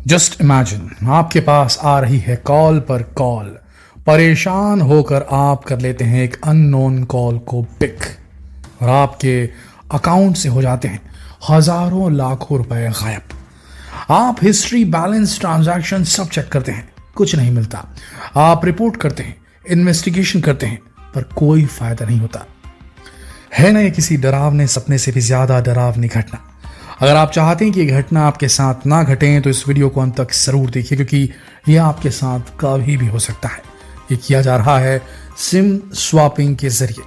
Just imagine आपके पास आ रही है कॉल पर कॉल। परेशान होकर आप कर लेते हैं एक अननोन कॉल को पिक और आपके अकाउंट से हो जाते हैं हजारों लाखों रुपए गायब। आप हिस्ट्री, बैलेंस, ट्रांजैक्शन सब चेक करते हैं, कुछ नहीं मिलता। आप रिपोर्ट करते हैं, इन्वेस्टिगेशन करते हैं, पर कोई फायदा नहीं होता। है ना ये किसी डरावने सपने से भी ज्यादा डरावनी घटना। अगर आप चाहते हैं कि ये घटना आपके साथ ना घटे तो इस वीडियो को अंत तक जरूर देखिए, क्योंकि यह आपके साथ कभी भी हो सकता है। ये किया जा रहा है सिम स्वैपिंग के जरिए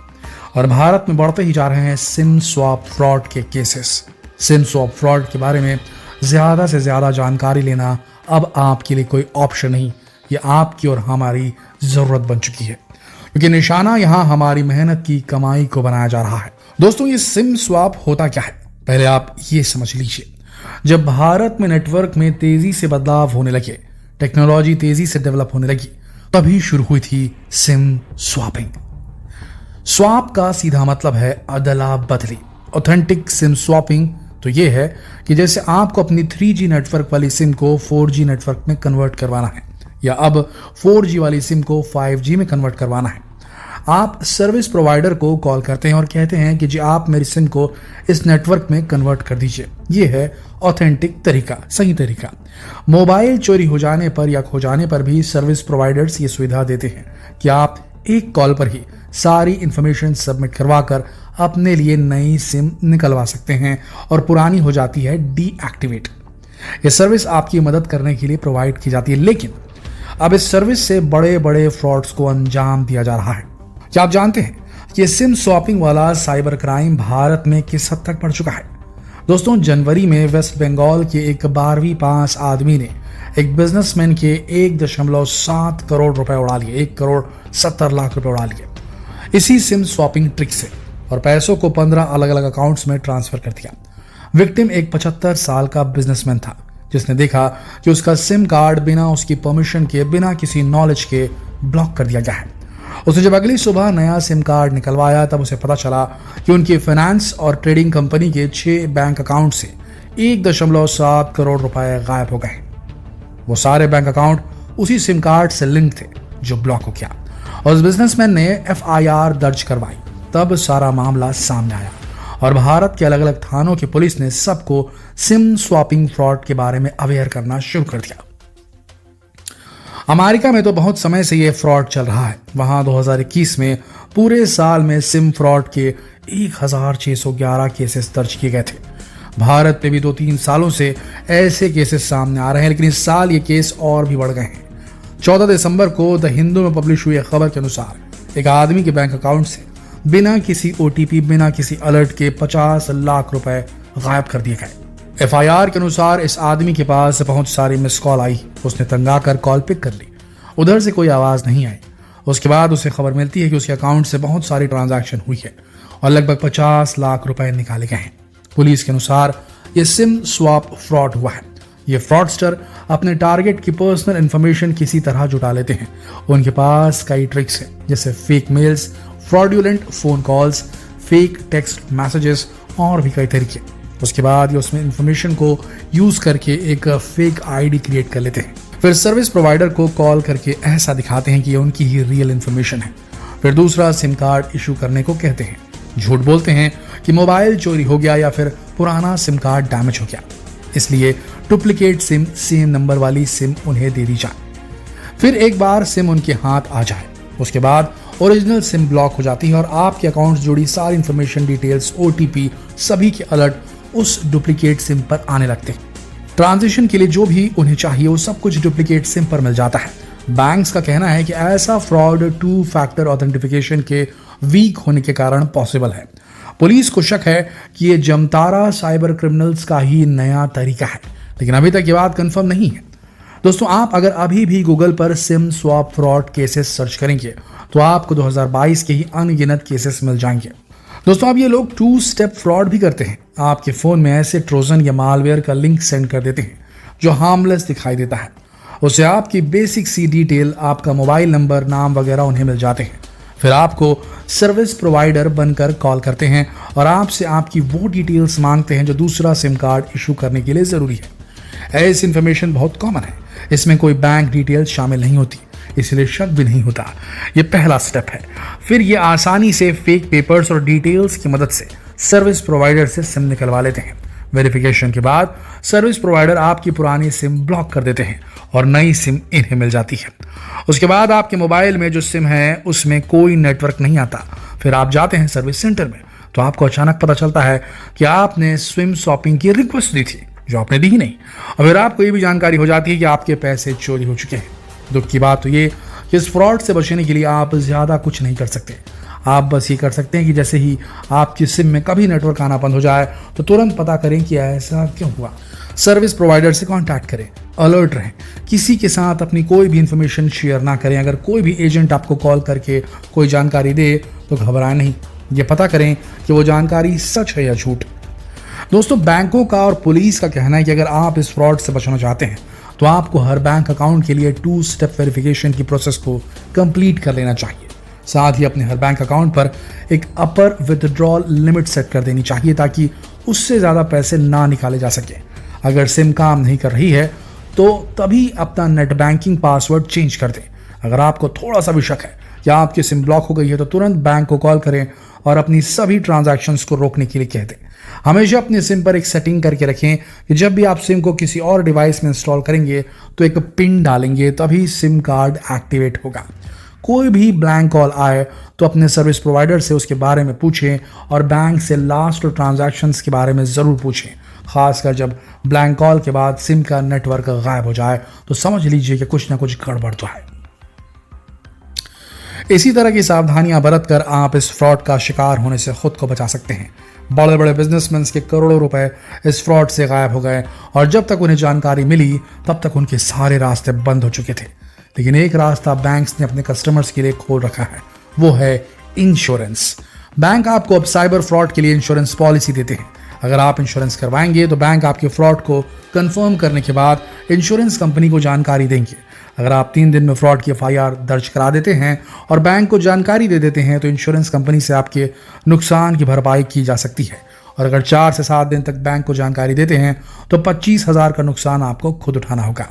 और भारत में बढ़ते ही जा रहे हैं सिम स्वैप फ्रॉड के केसेस। सिम स्वैप फ्रॉड के बारे में ज्यादा से ज्यादा जानकारी लेना अब आपके लिए कोई ऑप्शन नहीं, ये आपकी और हमारी जरूरत बन चुकी है, क्योंकि निशाना यहां हमारी मेहनत की कमाई को बनाया जा रहा है। दोस्तों, ये सिम स्वैप होता क्या है, पहले आप ये समझ लीजिए। जब भारत में नेटवर्क में तेजी से बदलाव होने लगे, टेक्नोलॉजी तेजी से डेवलप होने लगी, तभी शुरू हुई थी सिम स्वैपिंग। स्वैप का सीधा मतलब है अदला बदली। ऑथेंटिक सिम स्वैपिंग तो ये है कि जैसे आपको अपनी 3G नेटवर्क वाली सिम को 4G नेटवर्क में कन्वर्ट करवाना है, या अब 4G वाली सिम को 5G में कन्वर्ट करवाना है। आप सर्विस प्रोवाइडर को कॉल करते हैं और कहते हैं कि जी आप मेरी सिम को इस नेटवर्क में कन्वर्ट कर दीजिए। ये है ऑथेंटिक तरीका, सही तरीका। मोबाइल चोरी हो जाने पर या खो जाने पर भी सर्विस प्रोवाइडर्स ये सुविधा देते हैं कि आप एक कॉल पर ही सारी इंफॉर्मेशन सबमिट करवाकर अपने लिए नई सिम निकलवा सकते हैं और पुरानी हो जाती है डीएक्टिवेट। ये सर्विस आपकी मदद करने के लिए प्रोवाइड की जाती है, लेकिन अब इस सर्विस से बड़े बड़े फ्रॉड्स को अंजाम दिया जा रहा है। क्या आप जानते हैं कि सिम स्वैपिंग वाला साइबर क्राइम भारत में किस हद तक बढ़ चुका है? दोस्तों, जनवरी में वेस्ट बंगाल के एक 12वीं पास आदमी ने एक बिजनेसमैन के 1.7 करोड़ रुपए उड़ा लिए, 1,70,00,000 रुपए उड़ा लिए इसी सिम स्वैपिंग ट्रिक से, और पैसों को 15 अलग अलग अकाउंट्स में ट्रांसफर कर दिया। विक्टिम एक 75 साल का बिजनेसमैन था, जिसने देखा कि उसका सिम कार्ड बिना उसकी परमिशन के, बिना किसी नॉलेज के ब्लॉक कर दिया गया है। उसने जब अगली सुबह नया सिम कार्ड निकलवाया, तब उसे पता चला कि उनकी फाइनेंस और ट्रेडिंग कंपनी के 6 बैंक अकाउंट से 1.7 करोड़ रुपए गायब हो गए। वो सारे बैंक अकाउंट उसी सिम कार्ड से लिंक थे जो ब्लॉक हो गया, और उस बिजनेसमैन ने FIR दर्ज करवाई। तब सारा मामला सामने आया और भारत के अलग अलग थानों की पुलिस ने सबको सिम स्वैपिंग फ्रॉड के बारे में अवेयर करना शुरू कर दिया। अमेरिका में तो बहुत समय से यह फ्रॉड चल रहा है। वहां 2021 में पूरे साल में सिम फ्रॉड के 1,611 केसेस दर्ज किए गए थे। भारत में भी 2-3 सालों से ऐसे केसेस सामने आ रहे हैं, लेकिन इस साल ये केस और भी बढ़ गए हैं। 14 दिसंबर को द हिंदू में पब्लिश हुई खबर के अनुसार एक आदमी के बैंक अकाउंट से बिना किसी OTP, बिना किसी अलर्ट के 50 लाख रुपए गायब कर दिए गए। FIR के अनुसार इस आदमी के पास बहुत सारी मिस कॉल आई। उसने तंगा कर कॉल पिक कर ली, उधर से कोई आवाज नहीं आई। उसके बाद उसे खबर मिलती है कि उसके अकाउंट से बहुत सारी ट्रांजैक्शन हुई है और लगभग 50 लाख रुपए निकाले गए हैं। पुलिस के अनुसार यह सिम स्वैप फ्रॉड हुआ है। ये फ्रॉडस्टर अपने टारगेट की पर्सनल इंफॉर्मेशन किसी तरह जुटा लेते हैं। उनके पास कई ट्रिक्स हैं, जैसे fake mails, fraudulent phone calls, fake text messages और भी कई तरीके। उसके बाद ये उसमें इंफॉर्मेशन को यूज करके एक फेक ID क्रिएट कर लेते हैं। फिर सर्विस प्रोवाइडर को कॉल करके ऐसा दिखाते हैं कि ये उनकी ही रियल इंफॉर्मेशन है। फिर दूसरा सिम कार्ड इशू करने को कहते हैं। झूठ बोलते हैं कि मोबाइल चोरी हो गया या फिर पुराना सिम कार्ड डैमेज हो गया, इसलिए डुप्लीकेट सिम, सेम नंबर वाली सिम उन्हें दे दी जाए। फिर एक बार सिम उनके हाथ आ जाए, उसके बाद ओरिजिनल सिम ब्लॉक हो जाती है और आपके अकाउंट से जुड़ी सारी इंफॉर्मेशन, डिटेल्स, OTP सभी के अलर्ट उस डुप्लीकेट सिम पर आने लगते हैं। ट्रांजिशन के लिए जो भी उन्हें चाहिए वो सब कुछ डुप्लीकेट सिम पर मिल जाता है। बैंक्स का कहना है कि ऐसा फ्रॉड 2 फैक्टर ऑथेंटिफिकेशन के वीक होने के कारण पॉसिबल है। पुलिस को शक है कि ये जमतारा साइबर क्रिमिनल्स का ही नया तरीका है, लेकिन अभी तक ये बात कंफर्म नहीं है। दोस्तों, आप अगर अभी भी गूगल पर SIM swap fraud cases search करेंगे तो आपको 2022 के ही अनगिनत केसेस मिल जाएंगे। दोस्तों, अब ये लोग 2 स्टेप फ्रॉड भी करते हैं। आपके फोन में ऐसे ट्रोजन या मालवेयर का लिंक सेंड कर देते हैं जो हार्मलेस दिखाई देता है। उससे आपकी बेसिक सी डिटेल, आपका मोबाइल नंबर, नाम वगैरह उन्हें मिल जाते हैं। फिर आपको सर्विस प्रोवाइडर बनकर कॉल करते हैं और आपसे आपकी वो डिटेल्स मांगते हैं जो दूसरा सिम कार्ड इशू करने के लिए जरूरी है। ऐसी इन्फॉर्मेशन बहुत कॉमन है, इसमें कोई बैंक डिटेल्स शामिल नहीं होती, इसलिए शक भी नहीं होता। ये पहला स्टेप है। फिर ये आसानी से फेक पेपर्स और डिटेल्स की मदद से सर्विस प्रोवाइडर से सिम निकलवा लेते हैं। वेरिफिकेशन के बाद सर्विस प्रोवाइडर आपकी पुरानी सिम ब्लॉक कर देते हैं और नई सिम इन्हें मिल जाती है। उसके बाद आपके मोबाइल में जो सिम है उसमें कोई नेटवर्क नहीं आता। फिर आप जाते हैं सर्विस सेंटर में तो आपको अचानक पता चलता है कि आपने सिम स्वैपिंग की रिक्वेस्ट दी थी जो आपने दी ही नहीं, और फिर आपको ये भी जानकारी हो जाती है कि आपके पैसे चोरी हो चुके हैं। दुख की बात तो ये कि इस फ्रॉड से बचने के लिए आप ज़्यादा कुछ नहीं कर सकते। आप बस ये कर सकते हैं कि जैसे ही आपकी सिम में कभी नेटवर्क आना बंद हो जाए तो तुरंत पता करें कि ऐसा क्यों हुआ। सर्विस प्रोवाइडर से कांटेक्ट करें, अलर्ट रहें, किसी के साथ अपनी कोई भी इंफॉर्मेशन शेयर ना करें। अगर कोई भी एजेंट आपको कॉल करके कोई जानकारी दे तो घबराएं नहीं, ये पता करें कि वो जानकारी सच है या झूठ। दोस्तों, बैंकों का और पुलिस का कहना है कि अगर आप इस फ्रॉड से बचना चाहते हैं तो आपको हर बैंक अकाउंट के लिए 2 स्टेप वेरिफिकेशन की प्रोसेस को कंप्लीट कर लेना चाहिए। साथ ही अपने हर बैंक अकाउंट पर एक अपर विथड्रॉल लिमिट सेट कर देनी चाहिए ताकि उससे ज़्यादा पैसे ना निकाले जा सके। अगर सिम काम नहीं कर रही है तो तभी अपना नेट बैंकिंग पासवर्ड चेंज कर दें। अगर आपको थोड़ा सा भी शक है कि आपकी सिम ब्लॉक हो गई है तो तुरंत बैंक को कॉल करें और अपनी सभी ट्रांजैक्शंस को रोकने के लिए कह दें। हमेशा अपनी सिम पर एक सेटिंग करके रखें कि जब भी आप सिम को किसी और डिवाइस में इंस्टॉल करेंगे तो एक पिन डालेंगे तभी सिम कार्ड एक्टिवेट होगा। कोई भी ब्लैंक कॉल आए तो अपने सर्विस प्रोवाइडर से उसके बारे में पूछें और बैंक से लास्ट ट्रांजैक्शंस के बारे में ज़रूर पूछें। खासकर जब ब्लैंक कॉल के बाद सिम का नेटवर्क गायब हो जाए तो समझ लीजिए कि कुछ ना कुछ गड़बड़ तो है। इसी तरह की सावधानियां बरतकर आप इस फ्रॉड का शिकार होने से खुद को बचा सकते हैं। बड़े बड़े बिजनेसमैन के करोड़ों रुपए इस फ्रॉड से गायब हो गए और जब तक उन्हें जानकारी मिली तब तक उनके सारे रास्ते बंद हो चुके थे। लेकिन एक रास्ता बैंक्स ने अपने कस्टमर्स के लिए खोल रखा है, वो है इंश्योरेंस। बैंक आपको अब साइबर फ्रॉड के लिए इंश्योरेंस पॉलिसी देते हैं। अगर आप इंश्योरेंस करवाएंगे तो बैंक आपके फ्रॉड को कंफर्म करने के बाद इंश्योरेंस कंपनी को जानकारी देंगे। अगर आप 3 दिन में फ्रॉड की FIR दर्ज करा देते हैं और बैंक को जानकारी दे देते हैं तो इंश्योरेंस कंपनी से आपके नुकसान की भरपाई की जा सकती है। और अगर 4 से 7 दिन तक बैंक को जानकारी देते हैं तो 25,000 का नुकसान आपको खुद उठाना होगा।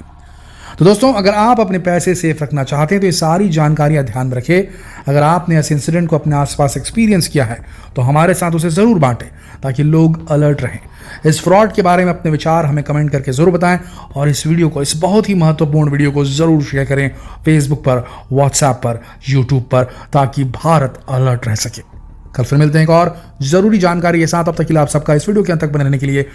तो दोस्तों, अगर आप अपने पैसे सेफ रखना चाहते हैं तो ये सारी जानकारियां ध्यान में रखें। अगर आपने ऐसे इंसिडेंट को अपने आसपास एक्सपीरियंस किया है तो हमारे साथ उसे ज़रूर बांटें ताकि लोग अलर्ट रहें। इस फ्रॉड के बारे में अपने विचार हमें कमेंट करके ज़रूर बताएं और इस वीडियो को, इस बहुत ही महत्वपूर्ण वीडियो को ज़रूर शेयर करें फेसबुक पर, व्हाट्सएप पर, यूट्यूब पर, ताकि भारत अलर्ट रह सके। कल फिर मिलते हैं एक और ज़रूरी जानकारी के साथ। अब तक के लिए आप सबका इस वीडियो के अंत तक बने रहने के लिए